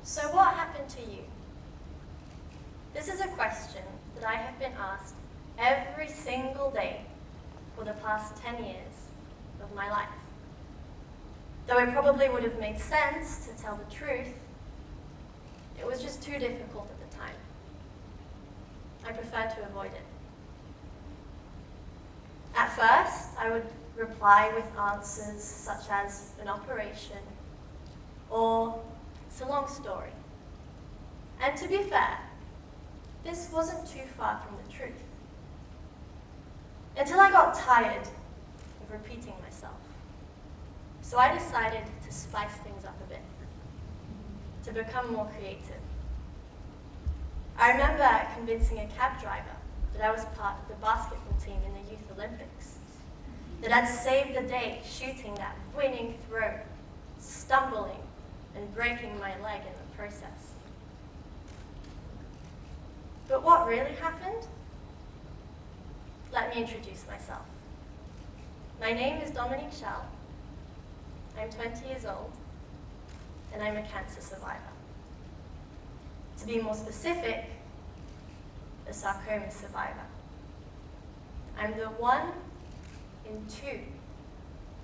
So what happened to you? This is a question that I have been asked every single day for the past 10 years of my life. Though it probably would have made sense to tell the truth, it was just too difficult at the time. I preferred to avoid it. At first, I would reply with answers such as an operation or it's a long story. And to be fair, this wasn't too far from the truth. Until I got tired of repeating myself. So I decided to spice things up a bit, to become more creative. I remember convincing a cab driver that I was part of the basketball team in the Youth Olympics, that I'd saved the day shooting that winning throw, stumbling and breaking my leg in the process. But what really happened? Let me introduce myself. My name is Dominique Schell. I'm 20 years old, and I'm a cancer survivor. To be more specific, a sarcoma survivor. I'm the 1 in 2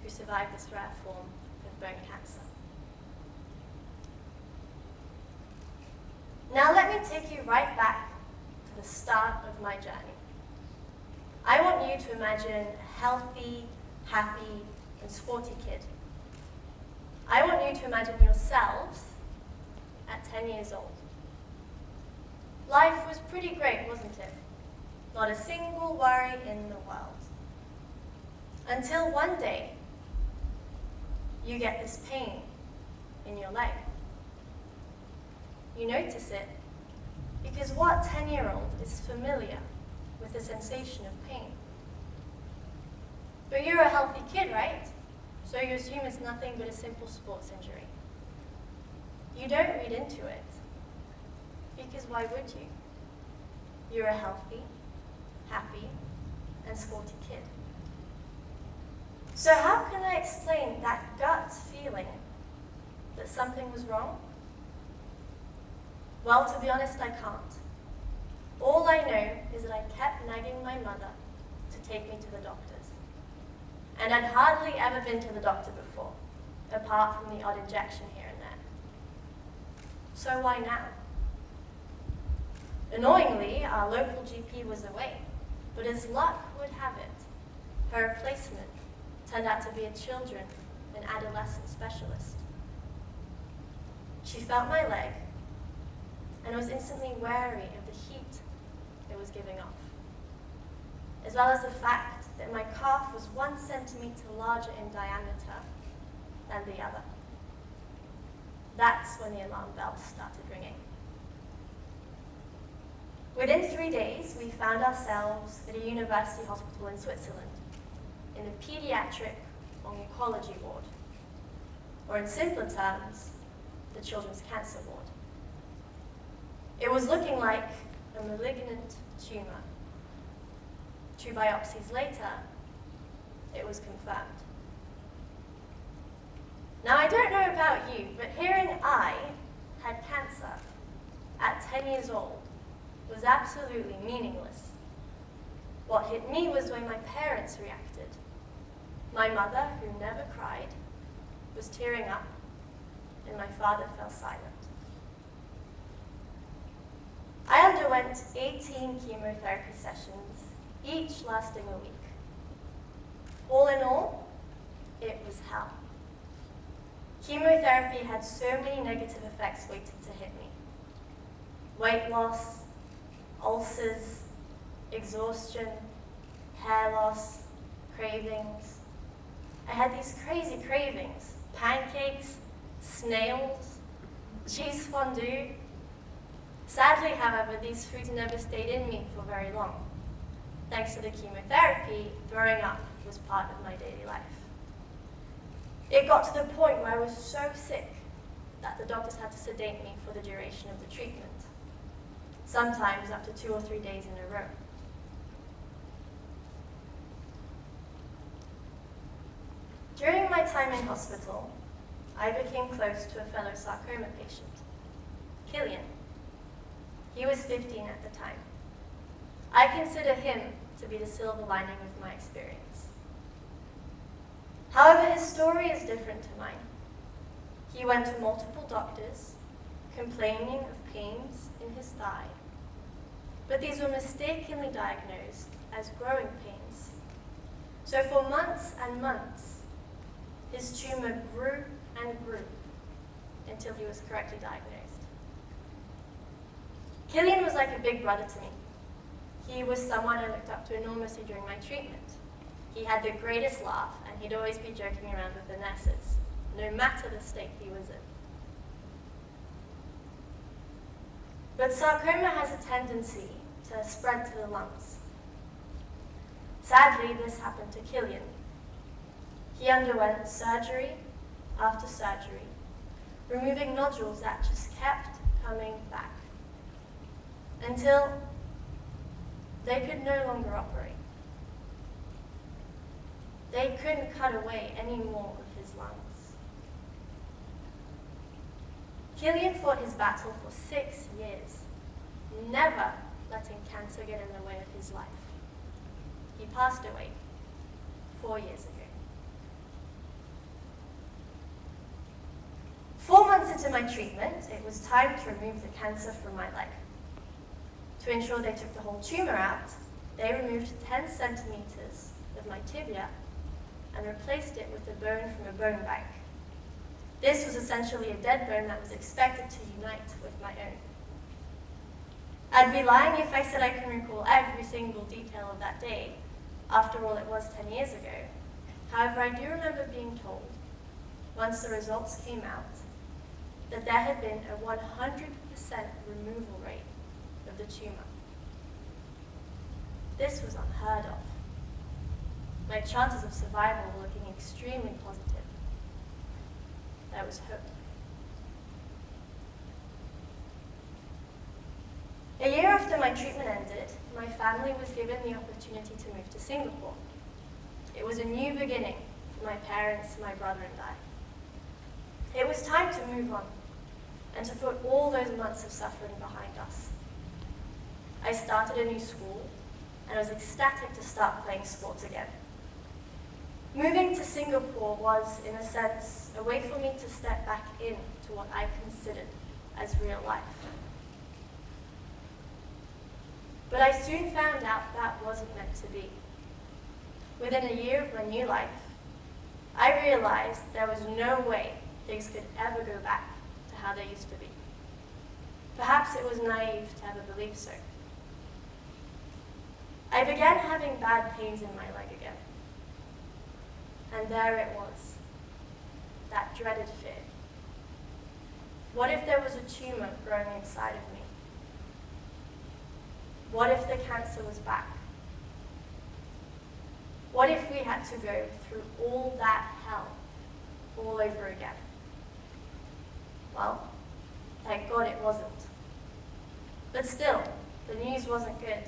who survived this rare form of bone cancer. Now let me take you right back to the start of my journey. I want you to imagine a healthy, happy, and sporty kid. I want you to imagine yourselves at 10 years old. Life was pretty great, wasn't it? Not a single worry in the world. Until one day, you get this pain in your leg. You notice it because what 10-year-old is familiar with the sensation of pain? But you're a healthy kid, right? So you assume it's nothing but a simple sports injury. You don't read into it, because why would you? You're a healthy, happy, and sporty kid. So how can I explain that gut feeling that something was wrong? Well, to be honest, I can't. All I know is that I kept nagging my mother to take me to the doctors. And I'd hardly ever been to the doctor before, apart from the odd injection here and there. So why now? Annoyingly, our local GP was away, but as luck would have it, her replacement turned out to be a children and adolescent specialist. She felt my leg and was instantly wary of the heat it was giving off, as well as the fact that my calf was 1 centimeter larger in diameter than the other. That's when the alarm bells started ringing. Within 3 days, we found ourselves at a university hospital in Switzerland, in the pediatric oncology ward, or in simpler terms, the children's cancer ward. It was looking like a malignant tumor. 2 biopsies later, it was confirmed. Now, I don't know about you, but hearing I had cancer at 10 years old was absolutely meaningless. What hit me was when my parents reacted. My mother, who never cried, was tearing up, and my father fell silent. I underwent 18 chemotherapy sessions, each lasting a week. All in all, it was hell. Chemotherapy had so many negative effects waiting to hit me. Weight loss, ulcers, exhaustion, hair loss, cravings. I had these crazy cravings: pancakes, snails, cheese fondue. Sadly, however, these foods never stayed in me for very long. Thanks to the chemotherapy, throwing up was part of my daily life. It got to the point where I was so sick that the doctors had to sedate me for the duration of the treatment, sometimes up to 2 or 3 days in a row. During my time in hospital, I became close to a fellow sarcoma patient. Killian. He was 15 at the time. I consider him to be the silver lining of my experience. However, his story is different to mine. He went to multiple doctors, complaining of pains in his thigh, but these were mistakenly diagnosed as growing pains. So for months and months, his tumor grew and grew until he was correctly diagnosed. Killian was like a big brother to me. He was someone I looked up to enormously during my treatment. He had the greatest laugh, and he'd always be joking around with the nurses, no matter the state he was in. But sarcoma has a tendency to spread to the lungs. Sadly, this happened to Killian. He underwent surgery after surgery, removing nodules that just kept coming back until they could no longer operate. They couldn't cut away any more of his lungs. Killian fought his battle for 6 years, never letting cancer get in the way of his life. He passed away 4 years ago. 4 months into my treatment, it was time to remove the cancer from my leg. To ensure they took the whole tumor out, they removed 10 centimeters of my tibia and replaced it with a bone from a bone bank. This was essentially a dead bone that was expected to unite with my own. I'd be lying if I said I can recall every single detail of that day. After all, it was 10 years ago. However, I do remember being told, once the results came out, that there had been a 100% removal rate of the tumor. This was unheard of. My chances of survival were looking extremely positive. There was hope. A year after my treatment ended, my family was given the opportunity to move to Singapore. It was a new beginning for my parents, my brother, and I. It was time to move on and to put all those months of suffering behind us. I started a new school, and I was ecstatic to start playing sports again. Moving to Singapore was, in a sense, a way for me to step back into what I considered as real life. But I soon found out that wasn't meant to be. Within a year of my new life, I realized there was no way things could ever go back to how they used to be. Perhaps it was naive to ever believe so. I began having bad pains in my leg again. And there it was, that dreaded fear. What if there was a tumor growing inside of me? What if the cancer was back? What if we had to go through all that hell all over again? Well, thank God it wasn't. But still, the news wasn't good.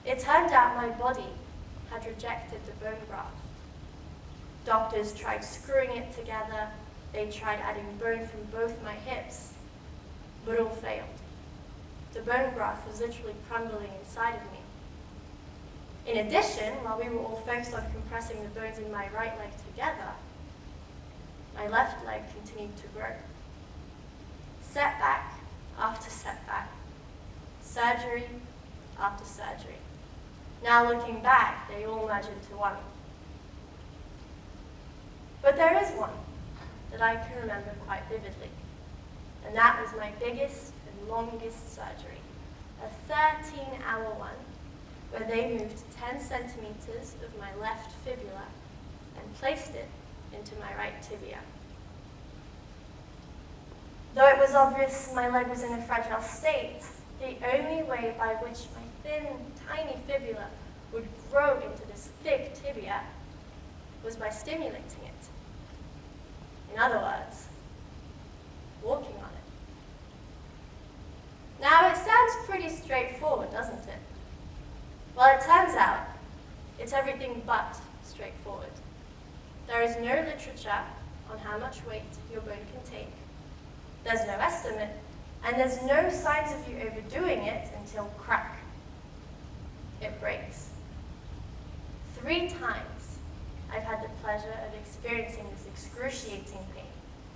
It turned out my body had rejected the bone graft. Doctors tried screwing it together. They tried adding bone from both my hips, but all failed. The bone graft was literally crumbling inside of me. In addition, while we were all focused on compressing the bones in my right leg together, my left leg continued to grow. Setback after setback, surgery after surgery. Now looking back, they all merge into one. But there is one that I can remember quite vividly, and that was my biggest and longest surgery, a 13-hour one, where they moved 10 centimeters of my left fibula and placed it into my right tibia. Though it was obvious my leg was in a fragile state, the only way by which my thin, tiny fibula would grow into this thick tibia was by stimulating it. In other words, walking on it. Now, it sounds pretty straightforward, doesn't it? Well, it turns out it's everything but straightforward. There is no literature on how much weight your bone can take. There's no estimate And there's no signs of you overdoing it until crack. It breaks. 3 times I've had the pleasure of experiencing this excruciating pain.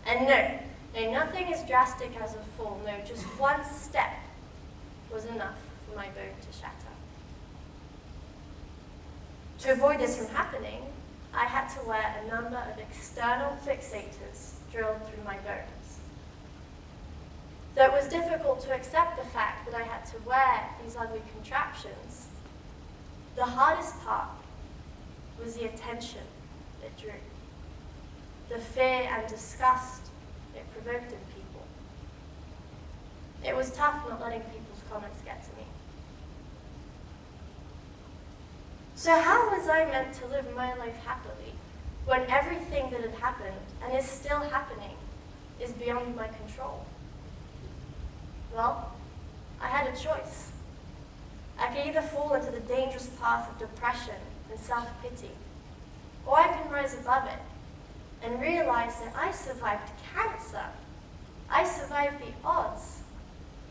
And no, nothing as drastic as a fall. No, just one step was enough for my bone to shatter. To avoid this from happening, I had to wear a number of external fixators drilled through my bones. Though it was difficult to accept the fact that I had to wear these ugly contraptions, the hardest part was the attention it drew, the fear and disgust it provoked in people. It was tough not letting people's comments get to me. So how was I meant to live my life happily when everything that had happened and is still happening is beyond my control? Well, I had a choice. I could either fall into the dangerous path of depression and self-pity, or I can rise above it and realize that I survived cancer. I survived the odds.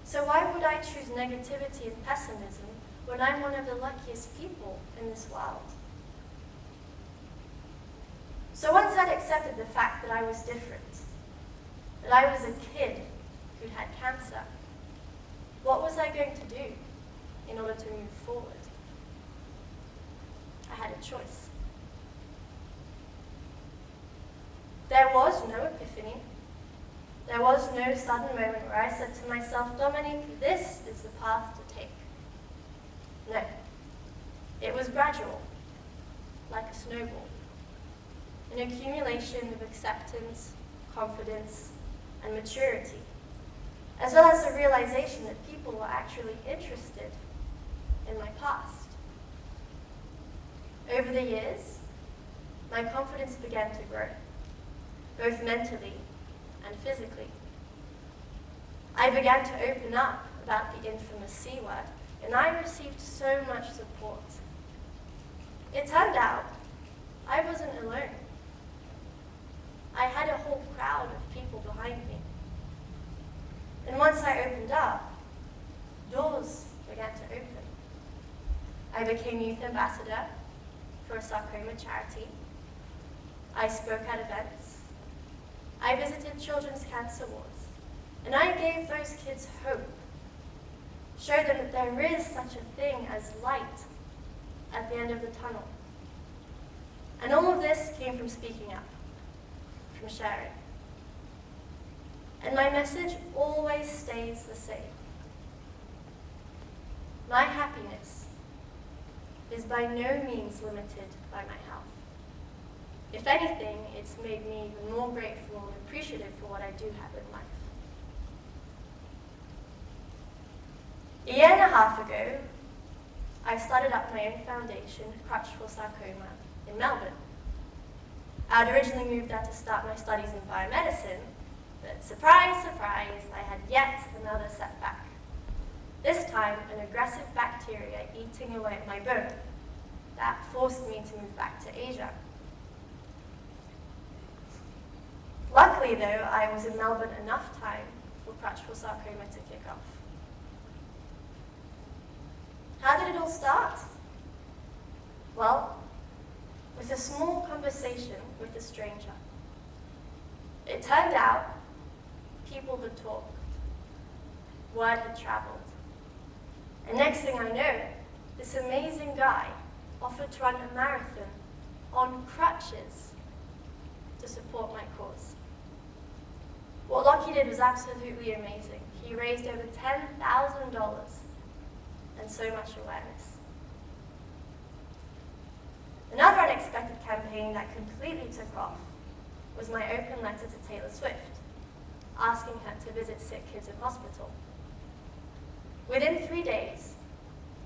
So why would I choose negativity and pessimism when I'm one of the luckiest people in this world? So once I'd accepted the fact that I was different, that I was a kid who'd had cancer, what was I going to do in order to move forward? I had a choice. There was no epiphany. There was no sudden moment where I said to myself, Dominique, this is the path to take. No. It was gradual, like a snowball. An accumulation of acceptance, confidence, and maturity, as well as the realization that people were actually interested in my past. Over the years, my confidence began to grow, both mentally and physically. I began to open up about the infamous C word, and I received so much support. It turned out I wasn't alone. I had a whole crowd of people behind me. And once I opened up, doors began to open. I became youth ambassador for a sarcoma charity. I spoke at events. I visited children's cancer wards. And I gave those kids hope. Showed them that there is such a thing as light at the end of the tunnel. And all of this came from speaking up, from sharing. And my message always stays the same. My happiness is by no means limited by my health. If anything, it's made me even more grateful and appreciative for what I do have in life. A year and a half ago, I started up my own foundation, Crutchful Sarcoma, in Melbourne. I had originally moved there to start my studies in biomedicine, but surprise, surprise, I had yet another setback. This time, an aggressive bacteria eating away at my bone. That forced me to move back to Asia. Luckily, though, I was in Melbourne enough time for Crutchful Sarcoma to kick off. How did it all start? Well, with a small conversation with a stranger. It turned out people would talk. Word had traveled. And next thing I know, this amazing guy offered to run a marathon on crutches to support my cause. What Lockie did was absolutely amazing. He raised over $10,000 and so much awareness. Another unexpected campaign that completely took off was my open letter to Taylor Swift, asking her to visit sick kids in hospital. Within 3 days,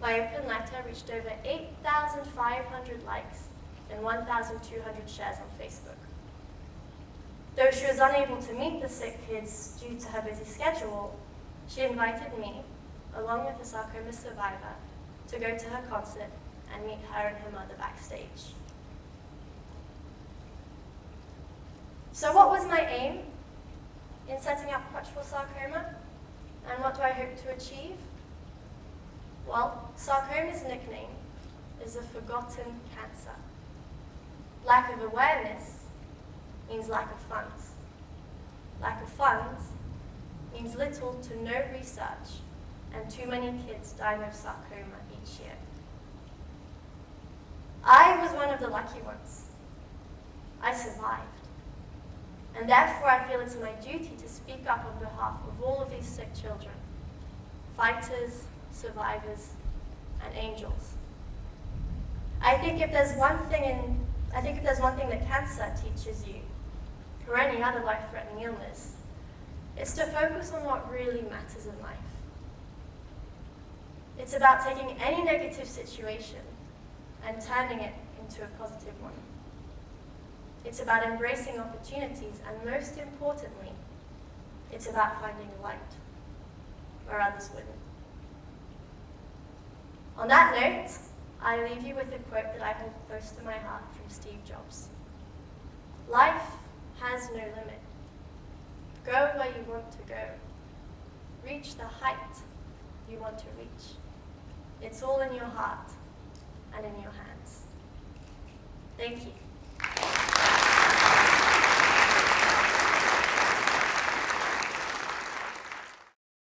my open letter reached over 8,500 likes and 1,200 shares on Facebook. Though she was unable to meet the sick kids due to her busy schedule, she invited me, along with a sarcoma survivor, to go to her concert and meet her and her mother backstage. So what was my aim in setting up Crutchful Sarcoma? And what do I hope to achieve? Well, sarcoma's nickname is a forgotten cancer. Lack of awareness means lack of funds. Lack of funds means little to no research and too many kids dying of sarcoma each year. I was one of the lucky ones. I survived. And therefore I feel it's my duty to speak up on behalf of all of these sick children, fighters, survivors, and angels. I think if there's one thing that cancer teaches you, or any other life-threatening illness, it's to focus on what really matters in life. It's about taking any negative situation and turning it into a positive one. It's about embracing opportunities, and most importantly, it's about finding light where others wouldn't. On that note, I leave you with a quote that I hold close to my heart from Steve Jobs. Life has no limit. Go where you want to go. Reach the height you want to reach. It's all in your heart and in your hands. Thank you.